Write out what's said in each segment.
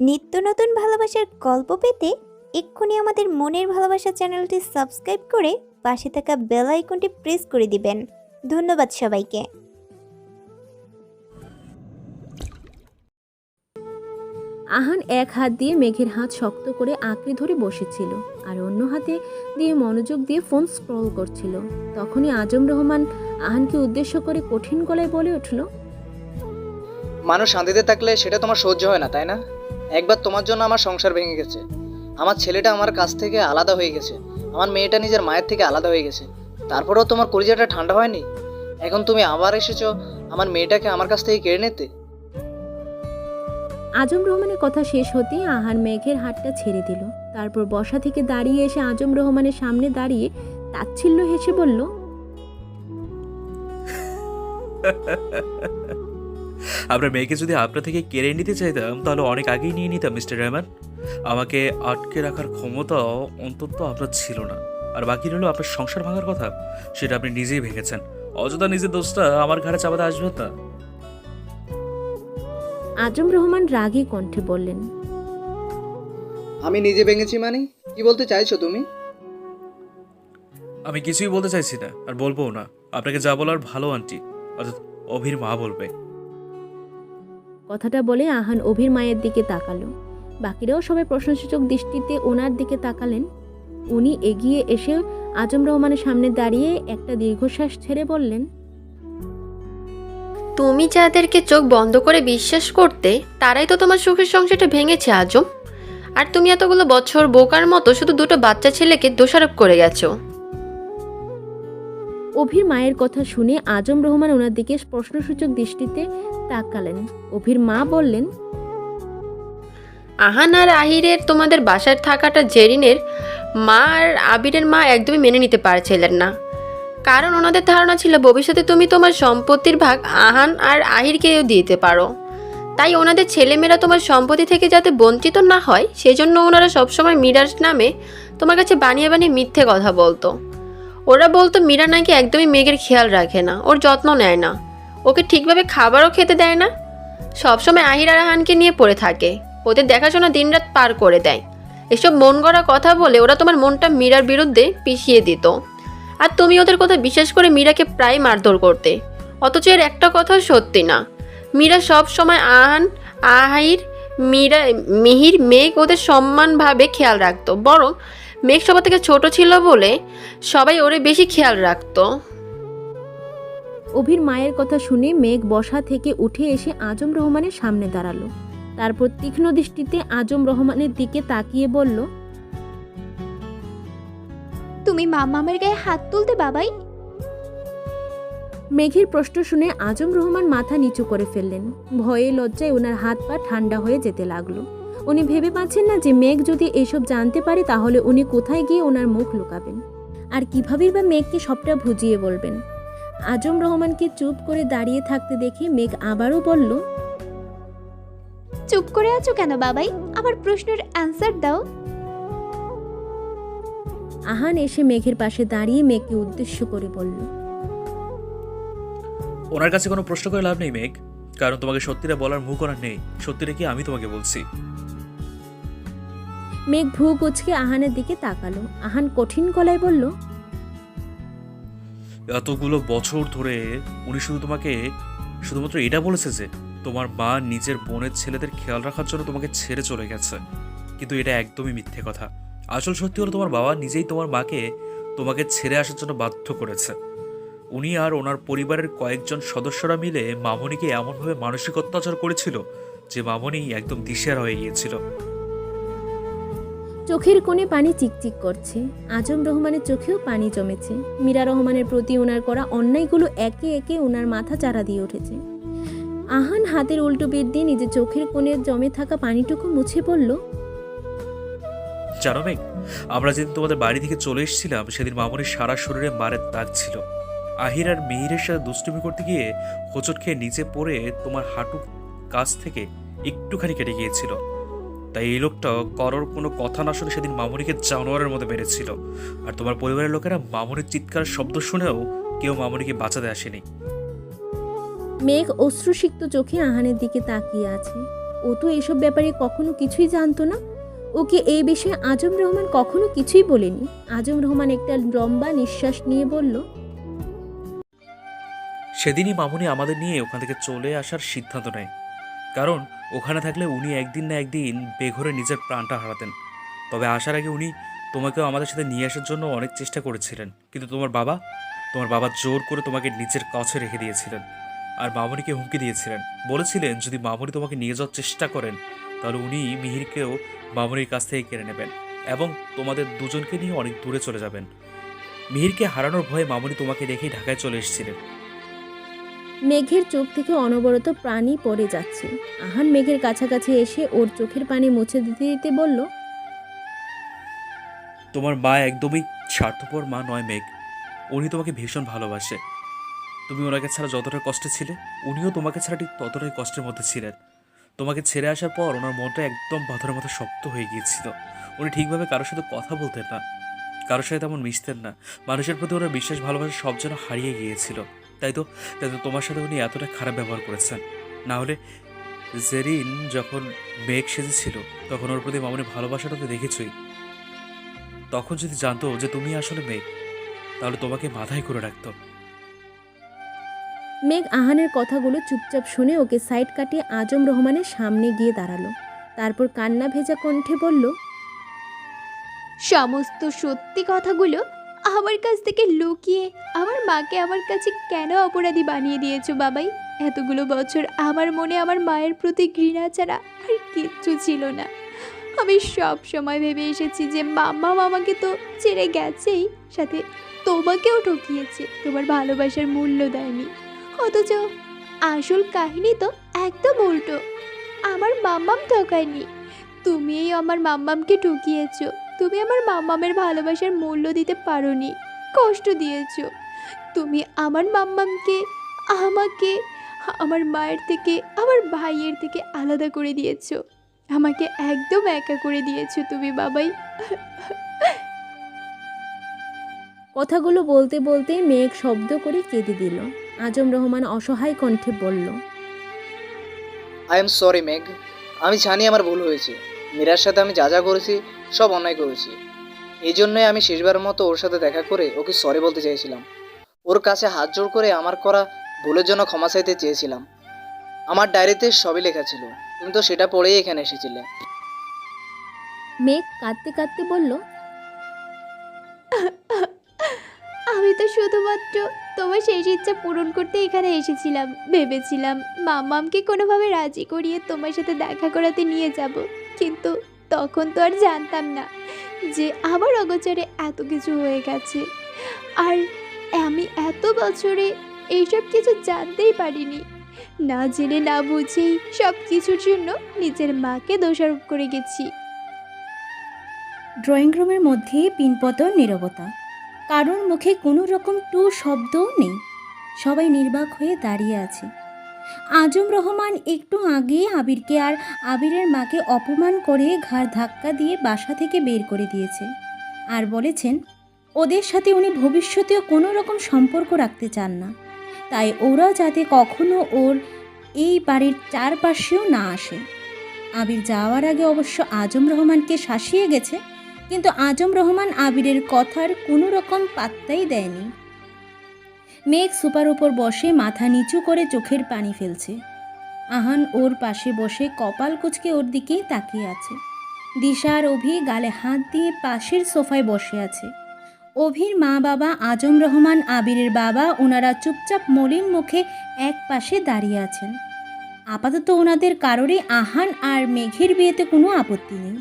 নিত্য নতুন ভালোবাসার গল্প পেতে এক্ষুনি আমাদের মনের ভালোবাসা চ্যানেলটি সাবস্ক্রাইব করে পাশে থাকা বেল আইকনটি প্রেস করে দিবেন। ধন্যবাদ সবাইকে। আহান এক হাত দিয়ে মেঘের হাত শক্ত করে আঁকড়ে ধরে বসেছিল আর অন্য হাতে দিয়ে মনোযোগ দিয়ে ফোন স্ক্রল করছিল। তখনই আজম রহমান আহানকে উদ্দেশ্য করে কঠিন গলায় বলে উঠল, মানুষ শান্তিতে থাকলে সেটা তোমার সহ্য হয় না, তাই না? একবার তোমার জন্য আমার সংসার ভেঙে গেছে, আমার ছেলেটা আমার কাছ থেকে আলাদা হয়ে গেছে, আমার মেয়েটা নিজের মায়ের থেকে আলাদা হয়ে গেছে, তারপরেও তোমার কলিজাটা ঠান্ডা হয়নি। এখন তুমি আবার এসেছো আমার মেয়েটাকে আমার কাছ থেকে কেড়ে নিতে। আজম রহমানের কথা শেষ হতেই আহান মেঘের হাতটা ছেড়ে দিল। তারপর বসা থেকে দাঁড়িয়ে এসে আজম রহমানের সামনে দাঁড়িয়ে তাচ্ছিল্য হেসে বলল, আপনার মেয়েকে যদি আপনার থেকে কেড়ে নিতে চাইতাম তাহলে অনেক আগেই নিয়ে নিতাম মিস্টার রহমান। আমাকে আটকে রাখার ক্ষমতাও অন্তত আপনার ছিল না। আর বাকি রইল আপনার সংসার ভাঙার কথা, সেটা আপনি নিজেই ভেঙেছেন। অযথা নিজের দোষটা আমার ঘাড়ে চাপাতে আসবেন না। আজম রহমান রাগী কণ্ঠে বললেন, আমি নিজে ভেঙেছি মানে কি বলতে চাইছো তুমি? আমি কিছুই বলতে চাইছি না, আর বলবো না। আপনাকে যা বলার ভালো আন্টি অর্থাৎ অভির মা বলবে। কথাটা বলে আহান অভির মায়ের দিকে তাকালো। বাকিরাও সবাই প্রশ্নসূচক দৃষ্টিতে ওনার দিকে তাকালেন। উনি এগিয়ে এসে আজম রহমানের সামনে দাঁড়িয়ে একটা দীর্ঘশ্বাস ছেড়ে বললেন, তুমি যাদেরকে চোখ বন্ধ করে বিশ্বাস করতে তারাই তো তোমার সুখের সংসারটা ভেঙেছে আজম। আর তুমি এতগুলো বছর বোকার মতো শুধু দুটো বাচ্চা ছেলেকে দোষারোপ করে গেছো। অভির মায়ের কথা শুনে আজম রহমান ওনার দিকে প্রশ্নসূচক দৃষ্টিতে তাকালেন। অভির মা বললেন, আহান আর আহিরের তোমাদের বাসায় থাকাটা জেরিনের মা আর আবিরের মা একদমই মেনে নিতে পারছিলেন না। কারণ ওনাদের ধারণা ছিল ভবিষ্যতে তুমি তোমার সম্পত্তির ভাগ আহান আর আহিরকেও দিতে পারো। তাই ওনাদের ছেলেমেয়েরা তোমার সম্পত্তি থেকে যাতে বঞ্চিত না হয় সেজন্য ওনারা সবসময় মীরার নামে তোমার কাছে বানিয়ে বানিয়ে মিথ্যে কথা বলতো। ওরা বলতো মীরা নাকি একদমই মেঘের খেয়াল রাখে না, ওর যত্ন নেয় না, ওকে ঠিকভাবে খাবারও খেতে দেয় না, সবসময় আহির আর আহানকে নিয়ে পড়ে থাকে, ওদের দেখাশোনা দিনরাত পার করে দেয়। এসব মন গড়া কথা বলে ওরা তোমার মনটা মীরার বিরুদ্ধে পিষিয়ে দিত। আর তুমি ওদের কথা বিশ্বাস করে মীরাকে প্রায় মারধর করতে। অথচ এর একটা কথাও সত্যি না। মীরা সব সময় আহান, আহির, মিহির, মেঘ ওদের সম্মানভাবে খেয়াল রাখতো। বরং মেঘ সবার থেকে ছোট ছিল বলে সবাই ওরে বেশি খেয়াল রাখতো। অভির মায়ের কথা শুনে মেঘ বসা থেকে উঠে এসে আজম রহমানের সামনে দাঁড়ালো। তারপর তীক্ষ্ণ দৃষ্টিতে আজম রহমানের দিকে তাকিয়ে বলল, তুমি মামার গায়ে হাত তুলতে বাবাই? মেঘের প্রশ্ন শুনে আজম রহমান মাথা নিচু করে ফেললেন। ভয়ে লজ্জায় ওনার হাত পা ঠান্ডা হয়ে যেতে লাগলো। উনি ভেবে পাচ্ছেন না যে মেঘ যদি এসব জানতে পারে তাহলে উনি কোথায় গিয়ে ওনার মুখ লুকাবেন, আর কিভাবেই বা মেঘকে সবটা বুঝিয়ে বলবেন। আজম রহমানকে চুপ করে দাঁড়িয়ে থাকতে দেখে মেঘ আবারও বলল, চুপ করে আছো কেন বাবাই? আমার প্রশ্নের অ্যান্সার দাও। আহান এসে মেঘের পাশে দাঁড়িয়ে মেঘকে উদ্দেশ্য করে বলল, ওনার কাছে কোনো প্রশ্ন করে লাভ নেই মেঘ, কারণ তোমাকে সত্যিটা বলার মুখ ওনার নেই। সত্যিটা কি আমি তোমাকে বলছি। মেঘ ভ্রু কুঁচকে আহানের দিকে তাকালো। আহান কঠিন গলায় বলল, এতগুলো বছর ধরে উনি শুধু তোমাকে শুধুমাত্র এটা বলেছে যে তোমার মা নিজের বোনের ছেলেদের খেয়াল রাখার জন্য তোমাকে ছেড়ে চলে গেছে, কিন্তু এটা একদমই মিথ্যে কথা। আসল সত্যি হলো তোমার বাবা নিজেই তোমার মাকে তোমাকে ছেড়ে আসার জন্য বাধ্য করেছে। উনি আর ওনার পরিবারের কয়েকজন সদস্যরা মিলে মামনিকে এমনভাবে মানসিক অত্যাচার করেছিল যে মামনি একদম দিশেহারা হয়ে গিয়েছিল। চোখের কোণে পানি চিকচিক করছে। আজম রহমানের চোখেও পানি জমেছে। মীরা রহমানের প্রতি ওনার করা অন্যায়গুলো একে একে ওনার মাথা চারা দিয়ে উঠেছে। আহান হাতের উল্টো পিঠ দিয়ে নিজের চোখের কোণে জমে থাকা পানিটুকু মুছে বলল, জানো মেঘ, আমরা যেদিন তোমাদের বাড়ি থেকে চলে এসেছিলাম সেদিন মামনির সারা শরীরে মারের দাগ ছিল। আহির আর মিহিরের সাথে দুষ্টুমি করতে গিয়ে হোঁচট খেয়ে নিচে পড়ে তোমার হাঁটু কাছ থেকে একটুখানি কেটে গিয়েছিল। তাই এই লোকটা কারোর কোনো কথা না শুনে সেদিন মামনিকে জানোয়ারের মতো মেরেছিল। আর তোমার পরিবারের লোকেরা মামনির চিৎকার শব্দ শুনেও কেউ মামনিকে বাঁচাতে আসেনি। মেঘ অশ্রুসিক্ত চোখে আহানের দিকে তাকিয়ে আছে। ও তো এসব ব্যাপারে কখনো কিছুই জানতো না। ওকে এই বিষয়ে আজম রহমান কখনো কিছুই বলেনি। আজম রহমান একটা লম্বা নিঃশ্বাস নিয়ে বলল, সেদিনই মামুনি আমাদের নিয়ে ওখান থেকে চলে আসার সিদ্ধান্ত নেয়, কারণ ওখানে থাকলে উনি একদিন না একদিন বেঘরে নিজের প্রাণটা হারাতেন। তবে আসার আগে উনি তোমাকেও আমাদের সাথে নিয়ে আসার জন্য অনেক চেষ্টা করেছিলেন, কিন্তু তোমার বাবা জোর করে তোমাকে নিজের কাছে রেখে দিয়েছিলেন। আর মামুনিকে হুমকি দিয়েছিলেন, বলেছিলেন যদি মামুনি তোমাকে নিয়ে যাওয়ার চেষ্টা করেন তাহলে উনি মিহিরকেও মামুনির কাছ থেকে কেড়ে নেবেন এবং তোমাদের দুজনকে নিয়ে অনেক দূরে চলে যাবেন। মিহিরকে হারানোর ভয়ে মামুনি তোমাকে রেখেই ঢাকায় চলে এসেছিলেন। মেঘের চোখ থেকে অনবরত পানি পড়ে যাচ্ছে। আহান মেঘের কাছাকাছি এসে ওর চোখের পানি মুছে দিতে দিতে বলল, তোমার মা একদমই স্বার্থপর মা নয় মেঘ। উনি তোমাকে ভীষণ ভালোবাসে। তুমি ওনাকে ছাড়া যতটা কষ্টে ছিলে, উনিও তোমাকে ছাড়া ঠিক ততটাই কষ্টের মধ্যে ছিলেন। তোমাকে ছেড়ে আসার পর ওনার মনটা একদম পাথরের মতো শক্ত হয়ে গিয়েছিল। উনি ঠিকভাবে কারোর সাথে কথা বলতেন না, কারোর সাথে তেমন মিশতেন না। মানুষের প্রতি ওনার বিশ্বাস ভালোবাসা সব যেন হারিয়ে গিয়েছিল। তাই তো তোমার সাথে উনি এতটা খারাপ ব্যবহার করেছেন। না হলে জেরিন যখন মেঘ সেজেছিল তখন ওর প্রতি মামুনি ভালোবাসাটা তো দেখেছই। তখন যদি জানতো যে তুমি আসলে মেঘ, তাহলে তোমাকে মাথায় করে রাখতো। মেঘ আহানের কথাগুলো চুপচাপ শুনে ওকে সাইড কাটিয়ে আজম রহমানের সামনে গিয়ে দাঁড়ালো। তারপর কান্না ভেজা কণ্ঠে বলল, সমস্ত সত্যি কথাগুলো আমার কাছ থেকে লুকিয়ে আমার মাকে আমার কাছে কেন অপরাধী বানিয়ে দিয়েছো বাবাই? এতগুলো বছর আমার মনে আমার মায়ের প্রতি ঘৃণা ছাড়া আর কিচ্ছু ছিল না। আমি সব সময় ভেবে এসেছি যে মাম্মা আমাকে তো ছেড়ে গেছেই, সাথে তোমাকেও ঠকিয়েছে, তোমার ভালোবাসার মূল্য দেয়নি। অথচ আসল কাহিনী তো একদম উল্টো। আমার মাম্মাম ঠকায়নি, তুমিই আমার মাম্মামকে ঠকিয়েছো। তুমি আমার মাম্মামের ভালোবাসার মূল্য দিতে পারোনি, কষ্ট দিয়েছো। তুমি আমার মাম্মামকে, আমাকে, আমার মায়ের থেকে, আমার ভাইয়ের থেকে আলাদা করে দিয়েছো। আমাকে একদম একা করে দিয়েছো তুমি বাবাই। কথাগুলো বলতে বলতে মেঘ শব্দ করে কেঁদে দিল। আজম রহমান অসহায় কণ্ঠে বলল, আই এম সরি মেঘ। আমি জানি আমার ভুল হয়েছে। মীরার সাথে আমি যা যা করেছি সব অন্যায় করেছি। এই জন্যই আমি শেষবারের মতো ওর সাথে দেখা করে ওকে সরি বলতে চেয়েছিলাম। ওর কাছে হাত জোড় করে আমার করা ভুলের জন্য ক্ষমা চাইতে চেয়েছিলাম। আমার ডায়েরিতে সবই লেখা ছিল, তুমি তো সেটা পড়েই এখানে এসেছিলে। মেঘ কাঁদতে কাঁদতে বলল, আমি তো শুধুমাত্র তোমার শেষ ইচ্ছা পূরণ করতে এখানে এসেছিলাম। ভেবেছিলাম মাম্মামকে কোনোভাবে রাজি করিয়ে তোমার সাথে দেখা করাতে নিয়ে যাব, কিন্তু তখন তো আর জানতাম না যে আমার অগোচরে এত কিছু হয়ে গেছে। আর আমি এত বছরে এইসব কিছু জানতেই পারিনি। না জেনে না বুঝেই সব কিছুর জন্য নিজের মাকে দোষারোপ করে গেছি। ড্রয়িং রুমের মধ্যে পিনপতর নীরবতা। কারোর মুখে কোনো রকম টু শব্দও নেই। সবাই নির্বাক হয়ে দাঁড়িয়ে আছে। আজম রহমান একটু আগে আবিরকে আর আবিরের মাকে অপমান করে ঘাড় ধাক্কা দিয়ে বাসা থেকে বের করে দিয়েছে, আর বলেছেন ওদের সাথে উনি ভবিষ্যতেও কোনো রকম সম্পর্ক রাখতে চান না। তাই ওরা যাতে কখনো ওর এই বাড়ির চারপাশেও না আসে। আবির যাওয়ার আগে অবশ্য আজম রহমানকে শাসিয়ে গেছে, কিন্তু আজম রহমান আবিরের কথার কোনো রকম পাত্তাই দেয়নি। মেঘ সুপার উপর বসে মাথা নিচু করে চোখের পানি ফেলছে। আহান ওর পাশে বসে কপাল কুঁচকে ওর দিকেই তাকিয়ে আছে। দিশা আর অভি গালে হাত দিয়ে পাশের সোফায় বসে আছে। অভির মা বাবা আজম রহমান আবিরের বাবা ওনারা চুপচাপ মলিন মুখে এক পাশে দাঁড়িয়ে আছেন। আপাতত ওনাদের কারোরই আহান আর মেঘের বিয়েতে কোনো আপত্তি নেই,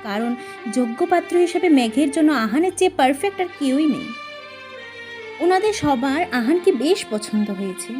কারণ যোগ্য পাত্র হিসেবে মেঘের জন্য আহানের চেয়ে পারফেক্ট আর কেউই নেই। ওনাদের সবার আহানকে বেশ পছন্দ হয়েছে।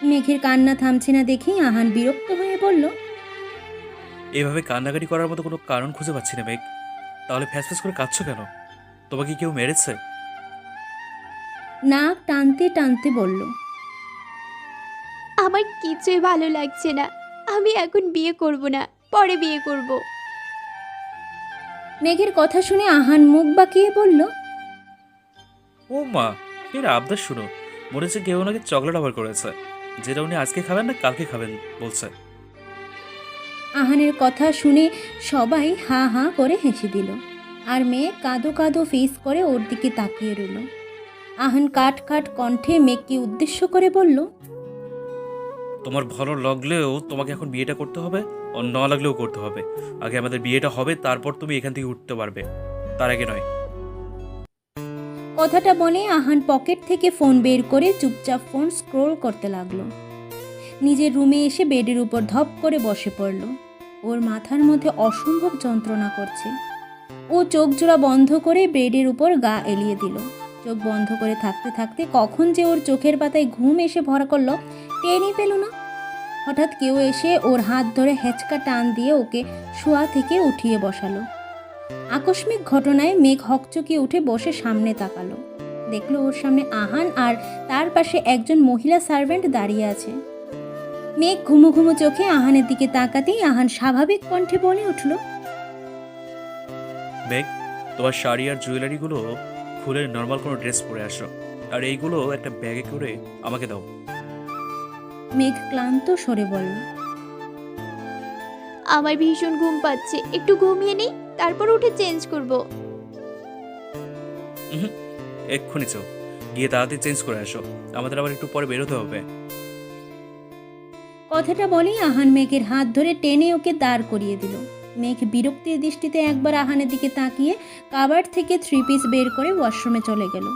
মেঘের কান্না থামছে না দেখেই আহান বিরক্ত হয়ে বলল, এভাবে কান্নাকাটি করার মতো কোনো কারণ খুঁজে পাচ্ছি না মেঘ। তাহলে ফ্যাস করে কাঁদছো কেন? তোমাকে কেউ মেরেছে? নাক টানতে টানতে বলল, আমার কিছুই ভালো লাগছে না। আমি এখন বিয়ে করব না, পরে বিয়ে করব। মেঘের কথা শুনে আহান মুখ বাঁকিয়ে বলল, ও মা, এর আবদার শুনো। মনে হচ্ছে কেউ ওনাকে চকলেট অফার করেছে, যেটা উনি আজকে খাবেন না কালকে খাবেন বলছে। আহানের কথা শুনে সবাই হা হা করে হেসে দিল, আর মেয়ে কাঁদো কাঁদো ফেস করে ওর দিকে তাকিয়ে রইল। আহান কাট কাট কণ্ঠে মেঘকে উদ্দেশ্য করে বলল, তোমার ভালো লাগলেও তোমাকে এখন বিয়েটা করতে হবে, আর না লাগলেও করতে হবে। আগে আমাদের বিয়েটা হবে, তারপর তুমি এখান থেকে উঠতে পারবে, তার আগে নয়। কথাটা বলে আহান পকেট থেকে ফোন বের করে চুপচাপ ফোন স্ক্রোল করতে লাগলো। নিজের রুমে এসে বেডের উপর ধপ করে বসে পড়ল। ওর মাথার মধ্যে অসম্ভব যন্ত্রণা করছে। ও চোখ জোড়া বন্ধ করে বেডের উপর গা এলিয়ে দিল। চোখ বন্ধ করে থাকতে থাকতে কখন যে ওর চোখের পাতায় ঘুম এসে ভরা করলো টেরই পেল না। হঠাৎ কেউ এসে ওর হাত ধরে হেঁচকা টান দিয়ে ওকে শোয়া থেকে উঠিয়ে বসালো। আকস্মিক ঘটনায় মেঘ হকচকিয়ে উঠে বসে সামনে তাকালো। দেখলো ওর সামনে আহান আর তার পাশে একজন মহিলা সার্ভেন্ট দাঁড়িয়ে আছে। মেঘ ঘুমো ঘুমো চোখে আহানের দিকে তাকাতেই আহান স্বাভাবিক কণ্ঠে বলে উঠল, মেঘ, তোমার শাড়ি আর জুয়েলারিগুলো খুলে নর্মাল কোনো ড্রেস পরে আসো, আর এইগুলো একটা ব্যাগে করে আমাকে দাও। মেঘ ক্লান্ত স্বরে বলল, আমার ভীষণ ঘুম পাচ্ছে, একটু ঘুমিয়ে নিই, তারপর উঠে চেঞ্জ করব। এক্ষুনি চাও, গিয়ে তাড়াতাড়ি চেঞ্জ করে আসো, আমাদের আবার একটু পরে বেরোতে হবে। কথাটা বলেই আহান মেঘের হাত ধরে টেনে ওকে দাঁড় করিয়ে দিল। মেঘ বিরক্তির দৃষ্টিতে একবার আহানের দিকে তাকিয়ে কাবার্ড থেকে 3 পিস বের করে ওয়াশরুমে চলে গেল।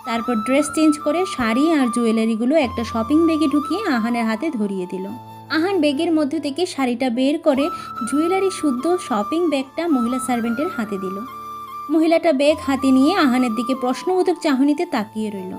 তারপর ড্রেস চেঞ্জ করে শাড়ি আর জুয়েলারিগুলো একটা শপিং ব্যাগে ঢুকিয়ে আহানের হাতে ধরিয়ে দিল। আহান ব্যাগের মধ্যে থেকে শাড়িটা বের করে জুয়েলারি শুদ্ধ শপিং ব্যাগটা মহিলা সার্ভেন্টের হাতে দিল। মহিলাটা ব্যাগ হাতে নিয়ে আহানের দিকে প্রশ্নবোধক চাহনিতে তাকিয়ে রইল।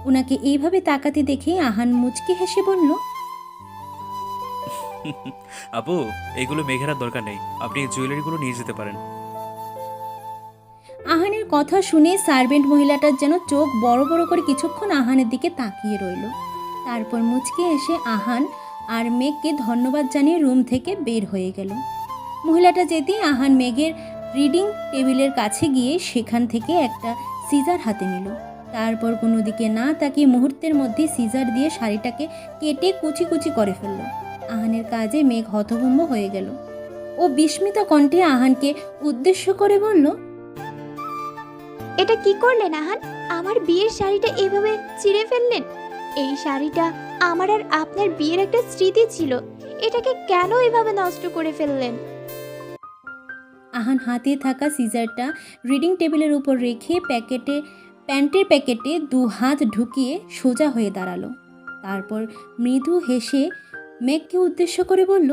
ওনাকে এইভাবে তাকাতে দেখে আহান মুচকি হেসে বলল, আপু, এইগুলো মেঘের আর দরকার নেই, আপনি এই জুয়েলারিগুলো নিয়ে যেতে পারেন। আহানের কথা শুনে সার্ভেন্ট মহিলাটার যেন চোখ বড় বড় করে কিছুক্ষণ আহানের দিকে তাকিয়ে রইল। তারপর মুচকে এসে আহান আর মেঘকে ধন্যবাদ জানিয়ে রুম থেকে বের হয়ে গেল। মহিলাটা যেতেই আহান মেঘের রিডিং টেবিলের কাছে গিয়ে সেখান থেকে একটা সিজার হাতে নিল। তারপর কোনো দিকে না তাকিয়ে মুহূর্তের মধ্যে সিজার দিয়ে শাড়িটাকে কেটে কুচি কুচি করে ফেলল। আহানের কাজে মেঘ হতভম্ব হয়ে গেল। ও বিস্মিত কণ্ঠে আহানকে উদ্দেশ্য করে বলল, এটা কি করলেন আহান? আমার বিয়ের শাড়িটা এভাবে ছিঁড়ে ফেললেন। এই শাড়িটা আমার আর আপনার বিয়ের একটা স্মৃতি ছিল, এটাকে কেন এভাবে নষ্ট করে ফেললেন? আহান হাতে থাকা সিজারটা রিডিং টেবিলের উপর রেখে প্যান্টের প্যাকেটে 2 হাত ঢুকিয়ে সোজা হয়ে দাঁড়ালো। তারপর মৃদু হেসে মেঘকে উদ্দেশ্য করে বলল,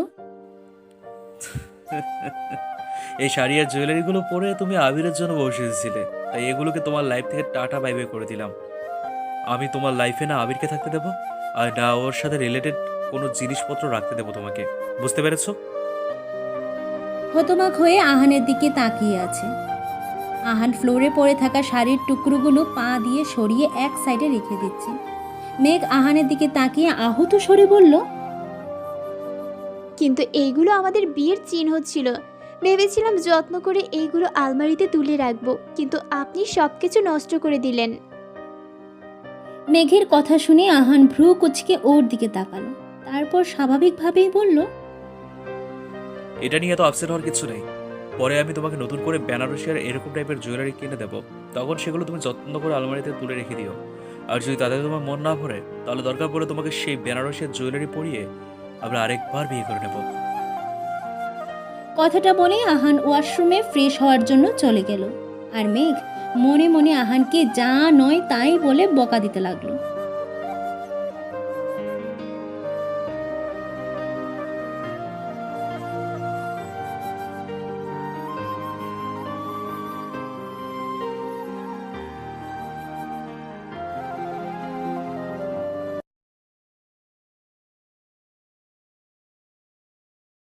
এই শাড়ি আর জুয়েলারিগুলো পরে তুমি আবিরের জন্য বসে এসেছিলে, তাই এগুলোকে তোমার লাইফ থেকে টাটা বাই বাই করে দিলাম। আমি তোমার লাইফে না আবিরকে থাকতে দেবো, আর না ওর সাথে রিলেটেড কোনো জিনিসপত্র রাখতে দেবো তোমাকে, বুঝতে পেরেছো? হতবাক হয়ে আহানের দিকে তাকিয়ে আছে। আহান ফ্লোরে পড়ে থাকা শাড়ির টুকরোগুলো পা দিয়ে সরিয়ে এক সাইডে রেখে দিচ্ছে। মেঘ আহানের দিকে তাকিয়ে আহত স্বরে বলল, কিন্তু এইগুলো আমাদের বিয়ের চিহ্ন ছিল, ভেবেছিলাম যত্ন করে এইগুলো আলমারিতে তুলে রাখবো, কিন্তু আপনি সবকিছু নষ্ট করে দিলেন। মেঘের কথা শুনে আহান ভ্রু কুচকে ওর দিকে তাকালো। তারপর স্বাভাবিকভাবেই বলল, এটা নিয়ে এত আপসেট হওয়ার কিছু নেই। পরে আমি তোমাকে নতুন করে বেনারসি আর এরকম টাইপের জুয়েলারি কিনে দেবো, তখন সেগুলো তুমি যত্ন করে আলমারিতে তুলে রেখে দিও। আর যদি তাদের তোমার মন না ভরে, তাহলে দরকার পড়ে তোমাকে সেই বেনারসির জুয়েলারি পরিয়ে আমরা আরেকবার বিয়ে করে নেব। কথাটা বলে আহান ওয়াশরুমে ফ্রেশ হওয়ার জন্য চলে গেল। আর মেঘ মনে মনে আহানকে যা নয় তাই বলে বকা দিতে লাগলো।